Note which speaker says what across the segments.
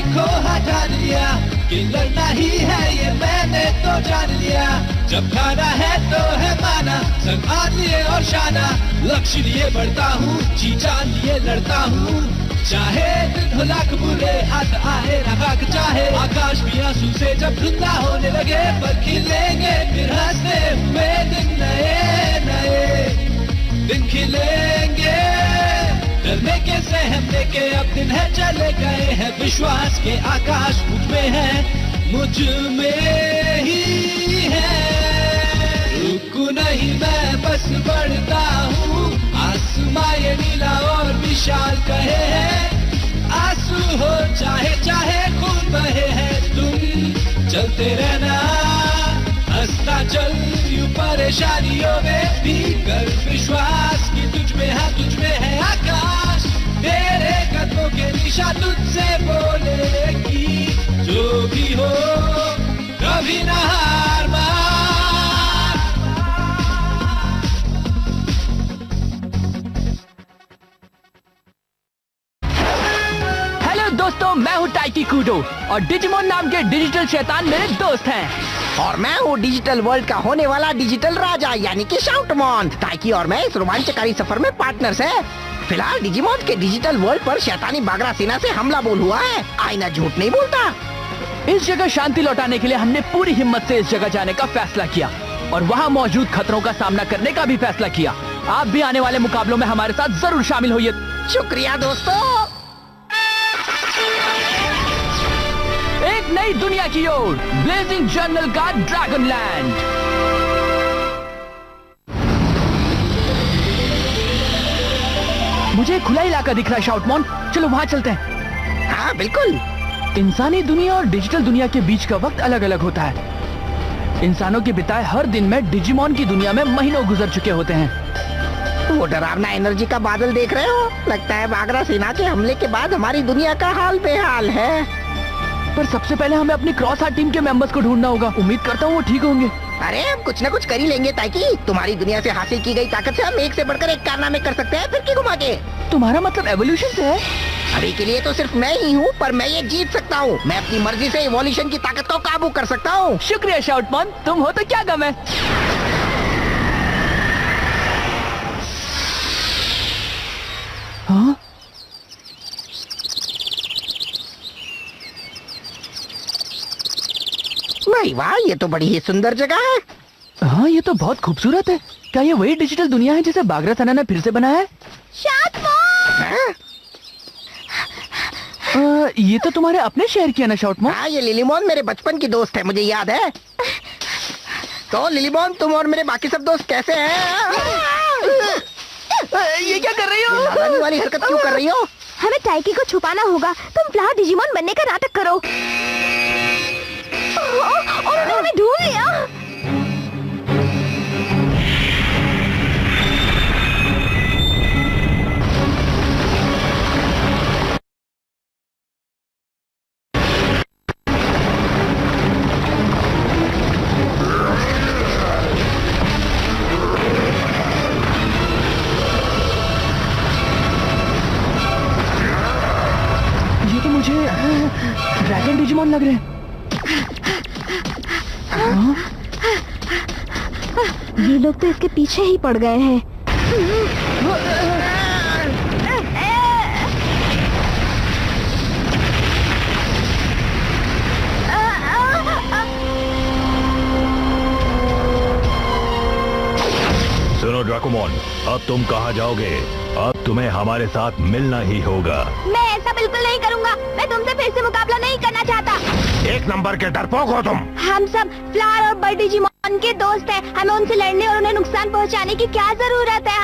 Speaker 1: देखो हटा लिया कि लड़ना ही है ये मैंने तो जान लिया। जब खाना है तो है माना, सम्मान लिए और शाना, लक्ष्य लिए बढ़ता हूँ, जी जान लिए लड़ता हूँ। चाहे दिन हो लाख बुरे, हाथ आए ना खाक चाहे, आकाश भी आंसू से जब धुंधला होने लगे, पर खिलेंगे फिर हंसते हुए दिन, नए नए दिन खिलेंगे। डरने के सहमने के अब दिन है चले गए हैं, विश्वास के आकाश मुझ में है, मुझ में ही है। रुकू नहीं मैं बस बढ़ता हूँ, आसमां ये नीला और विशाल कहे है, आंसू हो चाहे चाहे खून बहे है, तुम चलते रहना हंसता चल यूं परेशानियों में भी कर विश्वास कि तुझ में है आकाश, तेरे कदमों के निशा तुझसे बोलेगी, जो भी हो कभी ना हार मान।
Speaker 2: हेलो दोस्तों, मैं हूँ टाइकी कूडो और डिजिमोन नाम के डिजिटल शैतान मेरे दोस्त हैं।
Speaker 3: और मैं हूँ डिजिटल वर्ल्ड का होने वाला डिजिटल राजा यानी कि शाउटमॉन। टाइकी और मैं इस रोमांचकारी सफर में पार्टनर्स हैं। फिलहाल डिजिमॉन के डिजिटल वर्ल्ड पर शैतानी बागरा सेना से हमला बोल हुआ है। आईना झूठ नहीं बोलता।
Speaker 2: इस जगह शांति लौटाने के लिए हमने पूरी हिम्मत से इस जगह जाने का फैसला किया और वहाँ मौजूद खतरों का सामना करने का भी फैसला किया। आप भी आने वाले मुकाबलों में हमारे साथ जरूर शामिल होइए।
Speaker 3: शुक्रिया दोस्तों।
Speaker 2: एक नई दुनिया की ओर, ब्लेजिंग जंगल का ड्रैगन लैंड। मुझे खुला इलाका दिख रहा है शाउटमॉन, चलो वहाँ चलते हैं।
Speaker 3: हाँ बिल्कुल।
Speaker 2: इंसानी दुनिया और डिजिटल दुनिया के बीच का वक्त अलग अलग होता है। इंसानों के बिताए हर दिन में डिजिमॉन की दुनिया में महीनों गुजर चुके होते हैं।
Speaker 3: वो डरावना एनर्जी का बादल देख रहे हो? लगता है बागरा सेना के हमले के बाद हमारी दुनिया का हाल बेहाल है।
Speaker 2: पर सबसे पहले हमें अपनी क्रॉस हार्ट टीम के मेंबर्स को ढूंढना होगा। उम्मीद करता हूँ वो ठीक होंगे।
Speaker 3: अरे हम कुछ न कुछ कर ही लेंगे ताकि तुम्हारी दुनिया से हासिल की गई ताकत से हम एक से बढ़कर एक कारनामे कर सकते हैं। फिर की घुमा के।
Speaker 2: तुम्हारा मतलब एवोल्यूशन से है?
Speaker 3: अभी के लिए तो सिर्फ मैं ही हूँ, पर मैं ये जीत सकता हूँ। मैं अपनी मर्जी से इवोल्यूशन की ताकत को काबू कर सकता हूँ।
Speaker 2: शुक्रिया शाउटमॉन, तुम हो तो क्या गम है। हाँ?
Speaker 3: भाई वाह, ये तो बड़ी ही सुंदर जगह है।
Speaker 2: हाँ, ये तो बहुत खूबसूरत है। क्या ये वही डिजिटल दुनिया है जिसे बागरा सेना ने फिर से बनाया है? ये तो तुम्हारे अपने शहर की है ना शाउटमॉन?
Speaker 3: हाँ, ये लिलीमॉन मेरे बचपन की दोस्त है, मुझे याद है। तो लिलीमॉन, तुम और मेरे बाकी सब दोस्त कैसे हैं?
Speaker 2: ये क्या कर रही हो?
Speaker 3: नादानी वाली हरकत क्यों कर रही हो?
Speaker 4: हमें टाइकी को छुपाना होगा। तुम फ्लावर डिजिमॉन बनने का नाटक करो। और उन्होंने हमें ढूंढ लिया।
Speaker 2: ये तो मुझे ड्रैगन डिजिमॉन लग रहे हैं।
Speaker 4: ये लोग तो इसके पीछे ही पड़ गए हैं।
Speaker 5: सुनो ड्रैकोमॉन, अब तुम कहाँ जाओगे? अब तुम्हें हमारे साथ मिलना ही होगा।
Speaker 4: मैं ऐसा बिल्कुल नहीं करूंगा। मैं तुमसे फिर से मुकाबला नहीं करना चाहता।
Speaker 5: एक नंबर के डरपोक हो तुम।
Speaker 4: हम सब फ्लावर और बर्ड डिजिमॉन के दोस्त हैं। हमें उनसे लड़ने और उन्हें नुकसान पहुंचाने की क्या जरूरत है?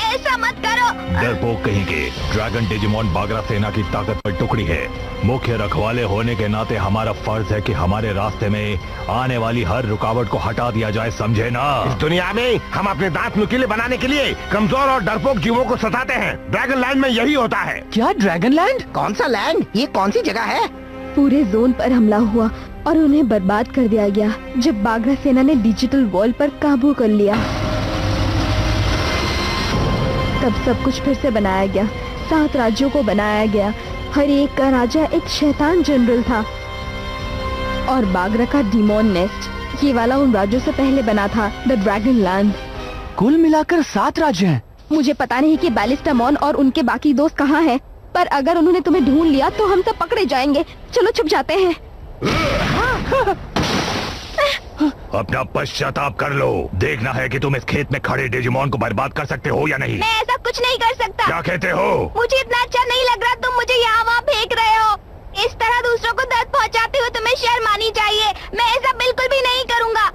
Speaker 4: ऐसा मत करो।
Speaker 5: डरपोक कहीं के। ड्रैगन डिजिमॉन बागरा सेना की ताकत पर टुकड़ी है। मुख्य रखवाले होने के नाते हमारा फर्ज है कि हमारे रास्ते में आने वाली हर रुकावट को हटा दिया जाए, समझे ना?
Speaker 6: इस दुनिया में हम अपने दांत नुकीले बनाने के लिए कमजोर और डरपोक जीवों को सताते हैं। ड्रैगन लैंड में यही होता है।
Speaker 2: क्या ड्रैगन लैंड?
Speaker 3: कौन सा लैंड? ये कौन सी जगह है?
Speaker 4: पूरे जोन पर हमला हुआ और उन्हें बर्बाद कर दिया गया जब बागरा सेना ने डिजिटल वर्ल्ड पर काबू कर लिया। तब सब कुछ फिर से बनाया गया। 7 राज्यों को बनाया गया। हर एक का राजा एक शैतान जनरल था। और बागरा का डीमॉन नेस्ट, ये वाला उन राज्यों से पहले बना था, द ड्रैगन लैंड।
Speaker 2: कुल मिलाकर 7 राज्य हैं।
Speaker 4: मुझे पता नहीं कि बैलिस्टामॉन और उनके बाकी दोस्त कहाँ हैं, पर अगर उन्होंने तुम्हें ढूंढ लिया तो हम सब पकड़े जाएंगे। चलो छुप जाते हैं।
Speaker 5: अपना पश्चाताप कर लो। देखना है कि तुम इस खेत में खड़े डिजिमॉन को बर्बाद कर सकते हो या नहीं।
Speaker 4: मैं ऐसा कुछ नहीं कर सकता।
Speaker 5: क्या कहते हो?
Speaker 4: मुझे इतना अच्छा नहीं लग रहा, तुम मुझे यहाँ वहाँ फेंक रहे हो। इस तरह दूसरों को दर्द पहुँचाते हुए तुम्हें शर्म आनी चाहिए। मैं ऐसा बिल्कुल भी नहीं करूँगा।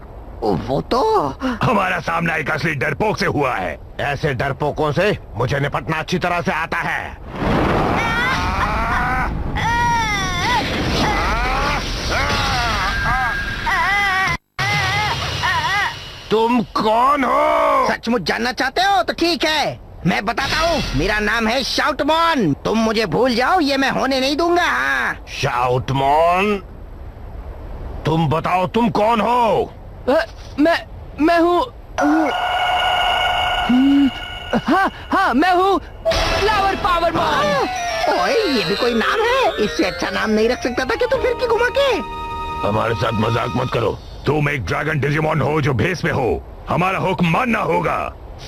Speaker 3: वो तो
Speaker 5: हमारा सामना एक असली डरपोक से हुआ है।
Speaker 6: ऐसे डरपोकों से मुझे निपटना अच्छी तरह से आता है। तुम कौन हो?
Speaker 3: सचमुच जानना चाहते हो तो ठीक है, मैं बताता हूँ। मेरा नाम है शाउटमॉन। तुम मुझे भूल जाओ, ये मैं होने नहीं दूंगा। हाँ।
Speaker 6: शाउटमॉन, तुम बताओ तुम कौन हो?
Speaker 2: मैं हूँ। हाँ, मैं हूँ फ्लावर पावर मॉन।
Speaker 3: ओए, ये भी कोई नाम है? इससे अच्छा नाम नहीं रख सकता था कि तू फिर की घुमा के।
Speaker 5: हमारे साथ मजाक मत करो। तुम एक ड्रैगन डिजिमॉन हो जो भेस में हो। हमारा हुक्म मानना होगा।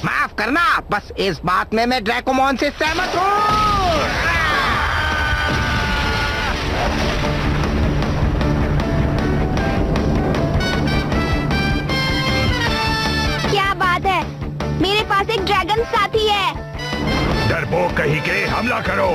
Speaker 3: माफ करना, बस इस बात में मैं ड्रैकोमॉन से सहमत हूँ।
Speaker 4: क्या बात है, मेरे पास एक ड्रैगन साथी है।
Speaker 5: डरपोक कहीं के, हमला करो।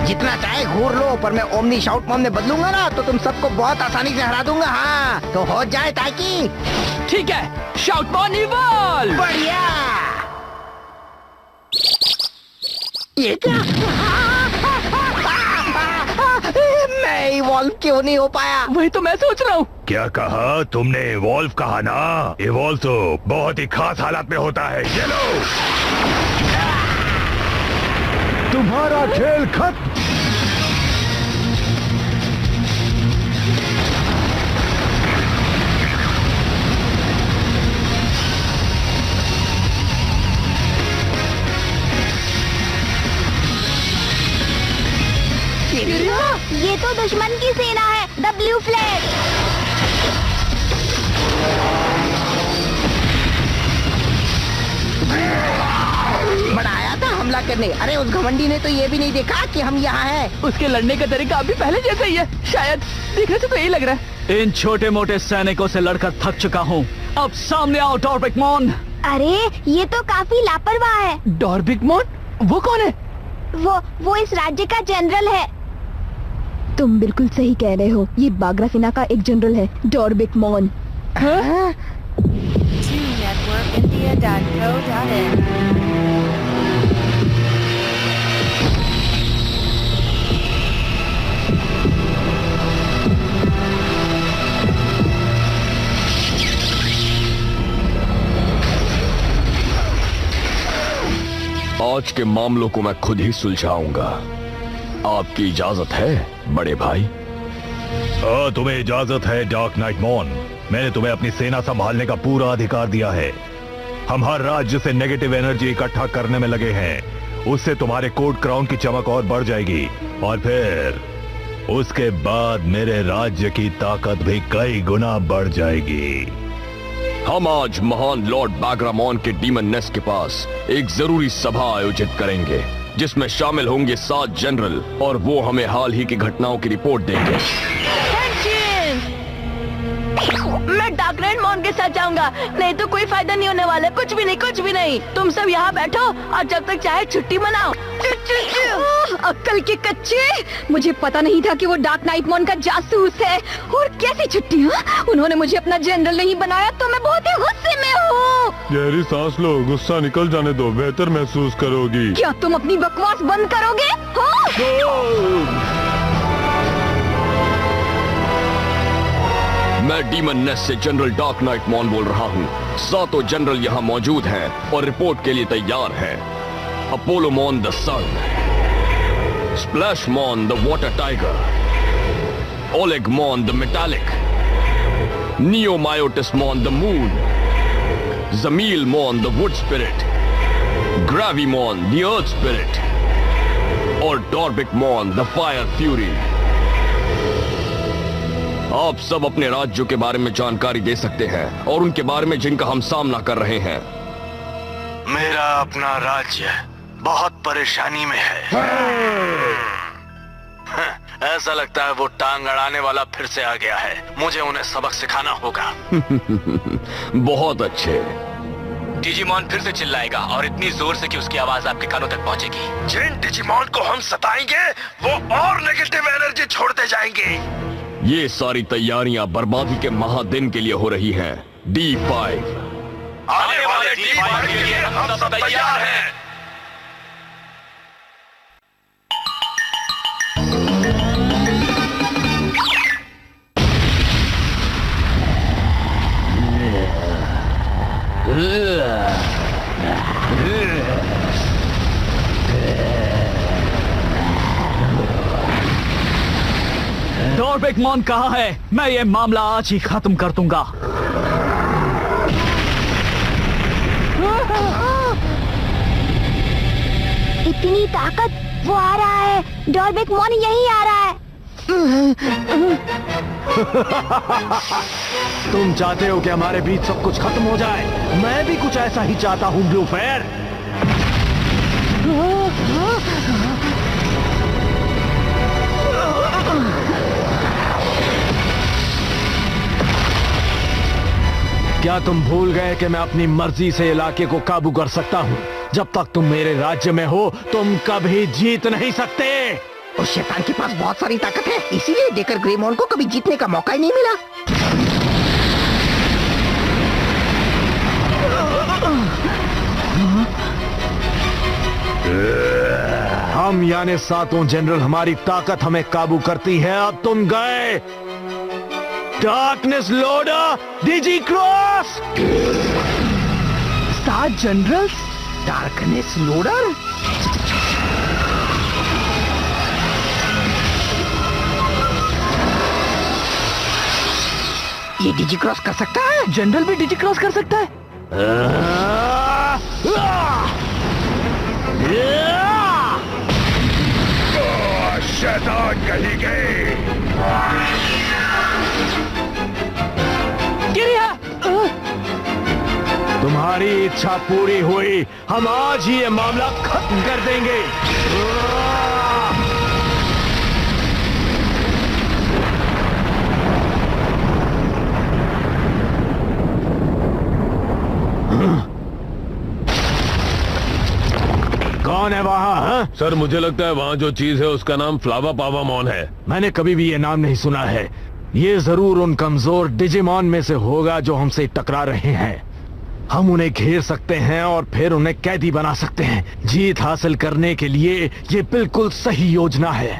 Speaker 3: जितना चाहे घूर लो, पर मैं ओमनी शाउटमॉन में बदलूंगा ना तो तुम सबको बहुत आसानी से हरा दूंगा। हाँ, तो हो जाए ताकि।
Speaker 2: ठीक है, शाउटमॉन इवॉल्व।
Speaker 3: बढ़िया। ये क्या? मैं इवॉल्व क्यों नहीं हो पाया?
Speaker 2: वही तो मैं सोच रहा हूँ।
Speaker 5: क्या कहा तुमने? इवॉल्व कहा ना? इवॉल्व तो बहुत ही खास हालात में होता है। ये लो,
Speaker 6: तुम्हारा खेल खत्म।
Speaker 4: ये तो दुश्मन की सेना है, द ब्लू फ्लैग।
Speaker 3: बड़ा आया था हमला करने। अरे उस घमंडी ने तो ये भी नहीं देखा कि हम यहाँ हैं।
Speaker 2: उसके लड़ने का तरीका अभी पहले जैसा ही है, शायद। देखने से तो यही लग रहा है। इन छोटे मोटे सैनिकों से लड़कर थक चुका हूँ। अब सामने आओ डॉर्बिकमॉन।
Speaker 4: अरे ये तो काफी लापरवाह है।
Speaker 2: डॉर्बिकमॉन? वो कौन है?
Speaker 4: वो इस राज्य का जनरल है। तुम बिल्कुल सही कह रहे हो, ये बाग्राफिना का एक जनरल है, डॉर्बिकमॉन।
Speaker 3: हाँ?
Speaker 7: आज के मामलों को मैं खुद ही सुलझाऊंगा। आपकी इजाजत है बड़े भाई?
Speaker 5: तुम्हें इजाजत है डार्क नाइट मॉन। मैंने तुम्हें अपनी सेना संभालने का पूरा अधिकार दिया है। हम हर राज्य से नेगेटिव एनर्जी इकट्ठा करने में लगे हैं। उससे तुम्हारे कोड क्राउन की चमक और बढ़ जाएगी, और फिर उसके बाद मेरे राज्य की ताकत भी कई गुना बढ़ जाएगी।
Speaker 7: हम आज महान लॉर्ड बाग्रामॉन के डीमन नेस्ट के पास एक जरूरी सभा आयोजित करेंगे, जिसमें शामिल होंगे 7 जनरल, और वो हमें हाल ही की घटनाओं की रिपोर्ट देंगे।
Speaker 2: मैं डार्क नाइट मॉन के साथ जाऊंगा, नहीं तो कोई फायदा नहीं होने वाला। कुछ भी नहीं, कुछ भी नहीं। तुम सब यहाँ बैठो और जब तक चाहे छुट्टी मनाओ।
Speaker 4: अक्कल के कच्चे, मुझे पता नहीं था कि वो डार्क नाइट मॉन का जासूस है। और कैसी छुट्टी? उन्होंने मुझे अपना जनरल नहीं बनाया तो मैं बहुत ही गुस्से में हूँ।
Speaker 8: गहरी सांस लो, गुस्सा निकल जाने दो, बेहतर महसूस करोगी।
Speaker 4: क्या तुम अपनी बकवास बंद करोगे?
Speaker 7: मैं डीमन नेस्ट से जनरल डार्क नाइट मॉन बोल रहा हूँ। 7 जनरल यहाँ मौजूद हैं और रिपोर्ट के लिए तैयार हैं। Apollomon the sun, Splashmon the water tiger, Olegmon the metallic, Neomyotismon the moon, Zamilmon the wood spirit, Gravimon the earth spirit, और Dorbicmon the fire fury। आप सब अपने राज्यों के बारे में जानकारी दे सकते हैं और उनके बारे में जिनका हम सामना कर रहे हैं।
Speaker 9: मेरा अपना राज्य बहुत परेशानी में है। ऐसा लगता है वो टांग अड़ाने वाला फिर से आ गया है। मुझे उन्हें सबक सिखाना होगा।
Speaker 7: बहुत अच्छे।
Speaker 9: डिजिमॉन फिर से चिल्लाएगा और इतनी जोर से कि उसकी आवाज आपके कानों तक पहुंचेगी। जिन डिजिमॉन को हम सताएंगे वो और नेगेटिव एनर्जी छोड़ते जाएंगे।
Speaker 7: ये सारी तैयारियां बर्बादी के महादिन के लिए हो रही हैं। D5
Speaker 9: आने वाले D5 के लिए हम सब तैयार हैं।
Speaker 2: डॉर्बिकमॉन कहाँ है? मैं ये मामला आज ही खत्म कर दूंगा।
Speaker 4: इतनी ताकत, वो आ रहा है। डॉर्बिकमॉन यहीं आ रहा है।
Speaker 6: तुम चाहते हो कि हमारे बीच सब कुछ खत्म हो जाए? मैं भी कुछ ऐसा ही चाहता हूँ ब्लू फेयर। क्या तुम भूल गए कि मैं अपनी मर्जी से इलाके को काबू कर सकता हूँ? जब तक तुम मेरे राज्य में हो तुम कभी जीत नहीं सकते।
Speaker 3: उस शैतान के पास बहुत सारी ताकत है, इसीलिए डेकर ग्रेमोन को कभी जीतने का मौका ही नहीं मिला।
Speaker 6: हम यानी सातों जनरल, हमारी ताकत हमें काबू करती है। अब तुम गए। Darkness loader, DG cross.
Speaker 2: 7 general?
Speaker 3: Darkness loader? ये डिजी क्रॉस कर सकता है?
Speaker 2: जनरल भी डिजी क्रॉस कर सकता है?
Speaker 6: शैतान कहीं गए। तुम्हारी इच्छा पूरी हुई। हम आज ही ये मामला खत्म कर देंगे। कौन है वहाँ?
Speaker 8: सर मुझे लगता है वहाँ जो चीज है उसका नाम फ्लावा पावामॉन है।
Speaker 6: मैंने कभी भी ये नाम नहीं सुना है। ये जरूर उन कमजोर डिजिमॉन में से होगा जो हमसे टकरा रहे हैं। हम उन्हें घेर सकते हैं और फिर उन्हें कैदी बना सकते हैं। जीत हासिल करने के लिए ये बिल्कुल सही योजना है।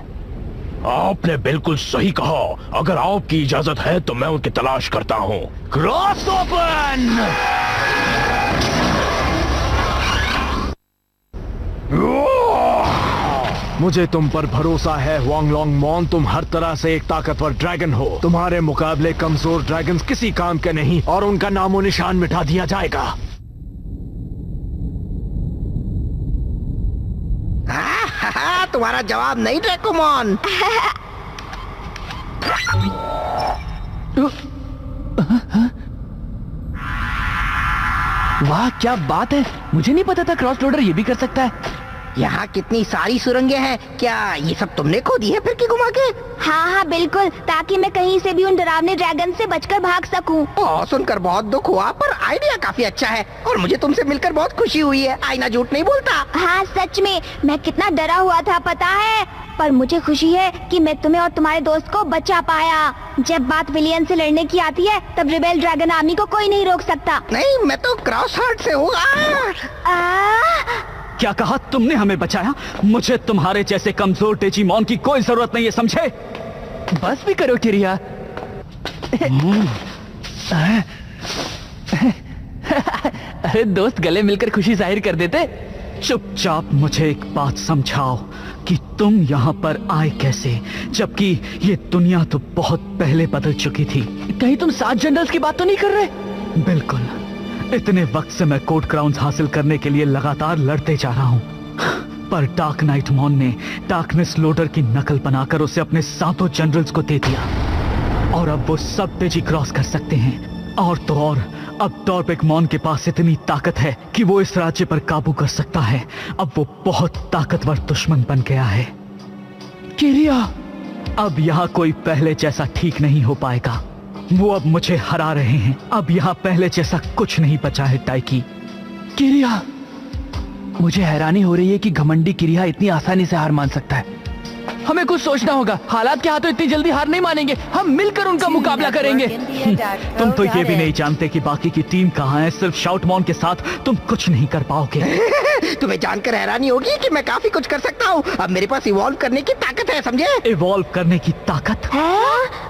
Speaker 8: आपने बिल्कुल सही कहा। अगर आपकी इजाजत है तो मैं उनकी तलाश करता हूँ।
Speaker 6: Cross open. मुझे तुम पर भरोसा है वांगलोंग मॉन। तुम हर तरह से एक ताकतवर ड्रैगन हो। तुम्हारे मुकाबले कमजोर ड्रैगन्स किसी काम के नहीं और उनका नामो निशान मिटा दिया जाएगा।
Speaker 3: तुम्हारा जवाब नहीं ड्रैकोमॉन।
Speaker 2: वाह क्या बात है, मुझे नहीं पता था क्रॉस लोडर ये भी कर सकता है।
Speaker 3: यहाँ कितनी सारी सुरंगें हैं। क्या ये सब तुमने खोदी है फिर की घुमा के?
Speaker 4: हाँ हाँ बिल्कुल, ताकि मैं कहीं से भी उन डरावने ड्रैगन से बचकर भाग सकूं।
Speaker 3: सुनकर बहुत दुख हुआ, पर आइडिया काफी अच्छा है और मुझे तुमसे मिलकर बहुत खुशी हुई है। आईना झूठ नहीं बोलता।
Speaker 4: हाँ सच में, मैं कितना डरा हुआ था पता है, पर मुझे खुशी है कि मैं तुम्हें और तुम्हारे दोस्त को बचा पाया। जब बात विलियन से लड़ने की आती है तब रिबेल ड्रैगन आर्मी को कोई नहीं रोक सकता।
Speaker 3: नहीं, मैं तो क्रॉस हार्ट से हूँ।
Speaker 2: क्या कहा तुमने? हमें बचाया? मुझे तुम्हारे जैसे कमजोर डिजिमॉन की कोई जरूरत नहीं है, समझे? बस भी करो किरिया। अरे दोस्त गले मिलकर खुशी जाहिर कर देते। चुपचाप मुझे एक बात समझाओ कि तुम यहाँ पर आए कैसे, जबकि ये दुनिया तो बहुत पहले बदल चुकी थी। कहीं तुम 7 जनरल्स की बात तो नहीं कर रहे? बिल्कुल। इतने वक्त से मैं कोड क्राउन्स हासिल करने के लिए लगातार लड़ते जा रहा हूँ, पर डार्क नाइट मॉन ने डार्कनेस लोडर की नकल बनाकर उसे अपने 7 जनरल्स को दे दिया, और अब वो सब डिजी क्रॉस कर सकते हैं। और तो और अब टॉर्बिक मॉन के पास इतनी ताकत है कि वो इस राज्य पर काबू कर सकता है। अब वो बहुत ताकतवर दुश्मन बन गया है। किरिया, अब यहाँ कोई पहले जैसा ठीक नहीं हो पाएगा। वो अब मुझे हरा रहे हैं। अब यहाँ पहले जैसा कुछ नहीं बचा है टाइकी। किरिया, मुझे हैरानी हो रही है कि घमंडी किरिया इतनी आसानी से हार मान सकता है। हमें कुछ सोचना होगा। हालात के हाथों इतनी जल्दी हार नहीं मानेंगे। हम मिलकर उनका मुकाबला करेंगे। तुम तो ये भी नहीं जानते कि बाकी की टीम कहाँ है। सिर्फ शाउटमॉन के साथ तुम कुछ नहीं कर पाओगे।
Speaker 3: तुम्हें जानकर हैरानी होगी कि मैं काफी कुछ कर सकता हूँ। अब मेरे पास इवॉल्व करने की ताकत है, समझे?
Speaker 2: इवॉल्व करने की ताकत
Speaker 10: है?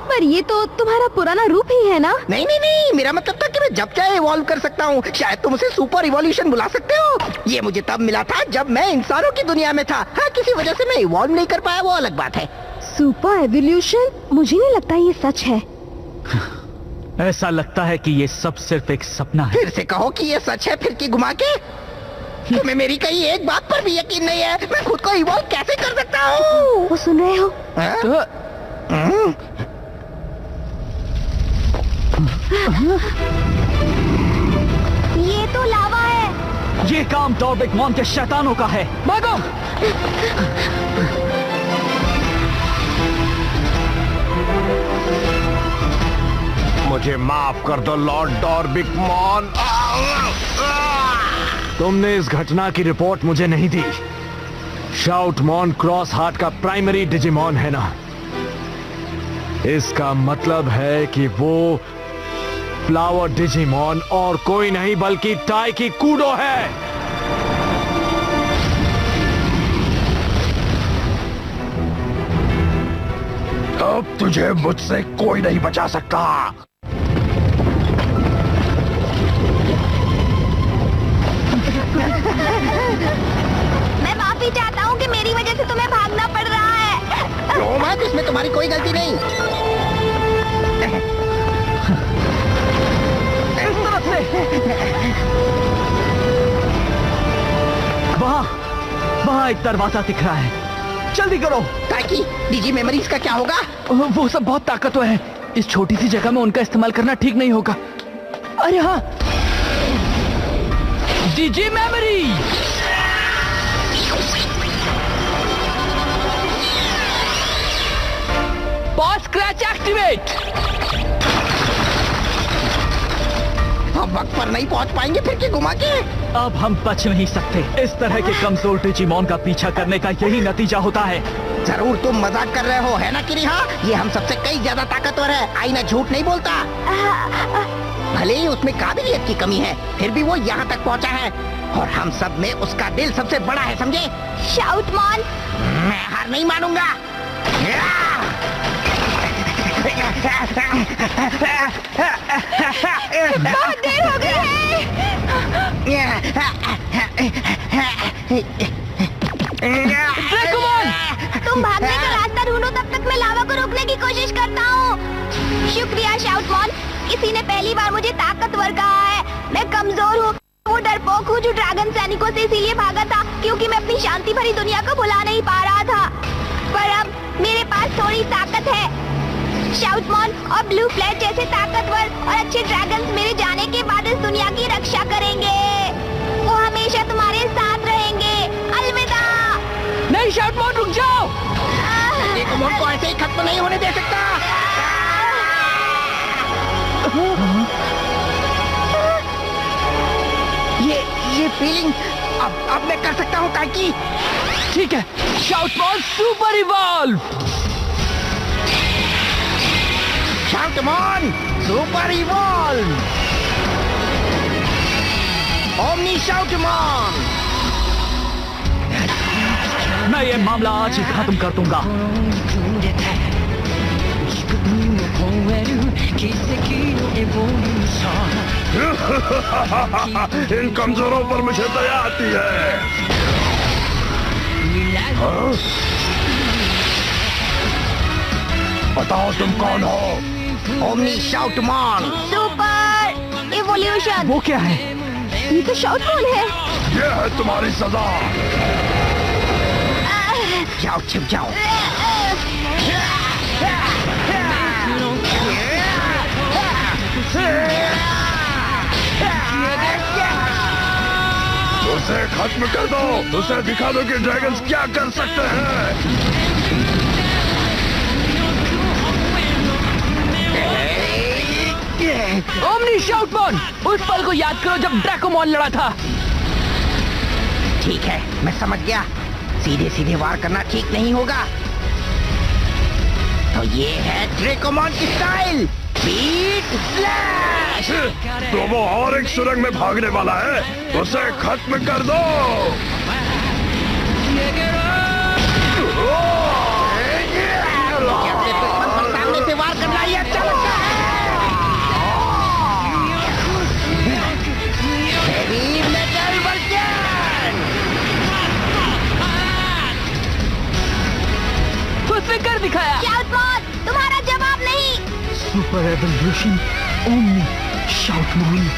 Speaker 10: पर ये तो तुम्हारा पुराना रूप ही है ना?
Speaker 3: नहीं नहीं नहीं, मेरा मतलब था कि मैं जब चाहे इवॉल्व कर सकता हूँ। शायद तुम उसे सुपर इवोल्यूशन बुला सकते हो। ये मुझे तब मिला था जब मैं इंसानों की दुनिया में था। हाँ, किसी वजह से मैं इवॉल्व नहीं कर पाया, वो अलग बात है।
Speaker 10: Super evolution? मुझे नहीं लगता ये सच है।
Speaker 2: ऐसा लगता है कि ये सब सिर्फ एक सपना है।
Speaker 3: फिर से कहो कि ये सच है, फिर की घुमा के। तुम्हें मेरी कहीं एक बात पर भी यकीन नहीं है? मैं खुद को इवॉल्व कैसे कर सकता हूँ?
Speaker 10: वो सुन रहे हो?
Speaker 4: ये तो लावा है।
Speaker 2: ये काम टॉर्बिक मॉन के शैतानों का है। भागो!
Speaker 6: मुझे माफ कर दो लॉर्ड टॉर्बिक मॉन। तुमने इस घटना की रिपोर्ट मुझे नहीं दी। शाउटमॉन क्रॉस हार्ट का प्राइमरी डिजिमॉन है ना? इसका मतलब है कि वो फ्लावर डिजिमॉन और कोई नहीं बल्कि टाइकी कूडो है।
Speaker 8: अब तुझे मुझसे कोई नहीं बचा सकता।
Speaker 4: मैं माफी चाहता हूँ कि मेरी वजह से तुम्हें भागना पड़ रहा है।
Speaker 3: नो मैम, इसमें तुम्हारी कोई गलती नहीं।
Speaker 2: इस तरफ से। वहाँ एक दरवाजा दिख रहा है। जल्दी करो।
Speaker 3: ताकि डिजी मेमोरीज का क्या होगा?
Speaker 2: वो सब बहुत ताकतवर है। इस छोटी सी जगह में उनका इस्तेमाल करना ठीक नहीं होगा। अरे हाँ, डिजी मेमोरी। Boss scratch activate.
Speaker 3: हम वक्त पर नहीं पहुंच पाएंगे, फिर की घुमा के।
Speaker 2: अब हम बच नहीं सकते। इस तरह के कमजोर डिजिमॉन का पीछा करने का यही नतीजा होता है।
Speaker 3: जरूर तुम मजाक कर रहे हो, है ना किरिहा? ये हम सबसे कई ज्यादा ताकतवर है। आईना झूठ नहीं बोलता। भले ही उसमें काबिलियत की कमी है, फिर भी वो यहाँ तक पहुँचा है। और हम सब में उसका दिल सबसे बड़ा है, समझे?
Speaker 4: शाउटमॉन,
Speaker 3: मैं हार नहीं मानूंगा।
Speaker 4: बहुत देर हो गई है। तुम भागने का रास्ता ढूंढो, तब तक मैं लावा को रोकने की कोशिश करता हूँ। शुक्रिया शाउटमॉन, किसी ने पहली बार मुझे ताकतवर कहा है। मैं कमजोर हूँ, वो डरपोक हूँ जो ड्रैगन सैनिकों से इसीलिए भागा था क्योंकि मैं अपनी शांति भरी दुनिया को भुला नहीं पा रहा था। पर अब मेरे पास थोड़ी ताकत है। शाउटमॉन और ब्लू फ्लैश जैसे ताकतवर और अच्छे ड्रैगन्स मेरे जाने के बाद इस दुनिया की रक्षा करेंगे। वो हमेशा तुम्हारे साथ रहेंगे। अलविदा।
Speaker 2: नहीं शाउटमॉन, रुक जाओ।
Speaker 3: डेकोमोन को ऐसे ही खत्म नहीं होने दे सकता। ये फीलिंग अब मैं कर सकता हूँ ताकि।
Speaker 2: ठीक है, Shoutmon super evolve.
Speaker 3: Shoutmon super evolve. Omni Shoutmon.
Speaker 2: मैं ये मामला आज ही खत्म कर दूंगा।
Speaker 8: इन कमजोरों पर मुझे दया आती है। हाँ? बताओ तुम कौन हो?
Speaker 3: Omni Shoutmon.
Speaker 4: Super evolution.
Speaker 2: वो क्या है?
Speaker 10: ये तो शाउटमॉन है।
Speaker 8: ये है तुम्हारी सजा।
Speaker 3: जाओ छिप जाओ।
Speaker 8: उसे खत्म कर दो। उसे दिखा दो कि ड्रैगन्स क्या कर सकते हैं।
Speaker 2: ओमनी शाउटमॉन, उस पल को याद करो जब ड्रैकोमॉन लड़ा था।
Speaker 3: ठीक है, मैं समझ गया। सीधे सीधे वार करना ठीक नहीं होगा। तो ये है ड्रैकोमॉन की स्टाइल, बीट स्लैश।
Speaker 8: तो वो और एक सुरंग में भागने वाला है, उसे खत्म कर दो।
Speaker 3: अपने दुश्मन पर सामने से वार करना ही अच्छा लगता है। Heavy metal version.
Speaker 2: उसने कर दिखाया।
Speaker 4: शाउटमॉन, तुम्हारा जवाब नहीं।
Speaker 2: Super evolution omni Shoutmon.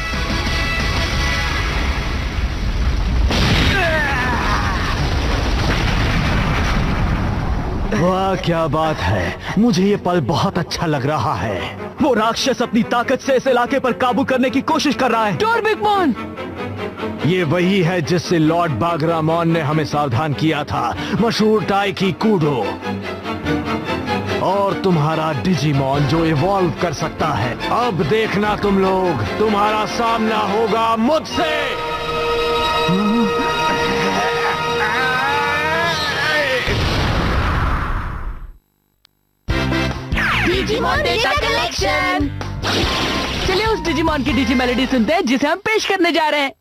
Speaker 2: वाह क्या बात है, मुझे ये पल बहुत अच्छा लग रहा है। वो राक्षस अपनी ताकत से इस इलाके पर काबू करने की कोशिश कर रहा है। टॉर्बिकमॉन, ये वही है जिससे लॉर्ड बाग्रामॉन ने हमें सावधान किया था, मशहूर टाइकी कूडो। और तुम्हारा डिजिमॉन जो इवॉल्व कर सकता है। अब देखना तुम लोग, तुम्हारा सामना होगा मुझसे।
Speaker 4: Digimon data collection.
Speaker 2: चलिए उस डिजिमॉन की डिजी मेलोडी सुनते हैं जिसे हम पेश करने जा रहे हैं।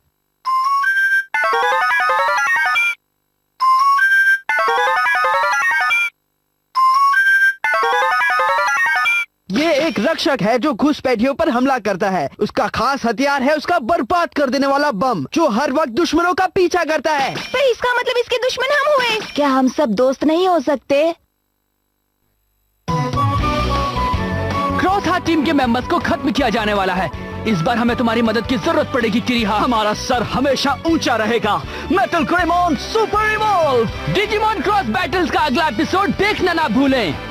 Speaker 11: ये एक रक्षक है जो घुसपैठियों पर हमला करता है। उसका खास हथियार है उसका बर्बाद कर देने वाला बम, जो हर वक्त दुश्मनों का पीछा करता है।
Speaker 10: पर इसका मतलब इसके दुश्मन हम हुए।
Speaker 4: क्या हम सब दोस्त नहीं हो सकते?
Speaker 2: क्रॉस हार्ट टीम के मेंबर्स को खत्म किया जाने वाला है। इस बार हमें तुम्हारी मदद की जरूरत पड़ेगी किरीहा। हमारा सर हमेशा ऊंचा रहेगा। Metal Greymon super evolve. Digimon cross battles का अगला एपिसोड देखना ना भूलें।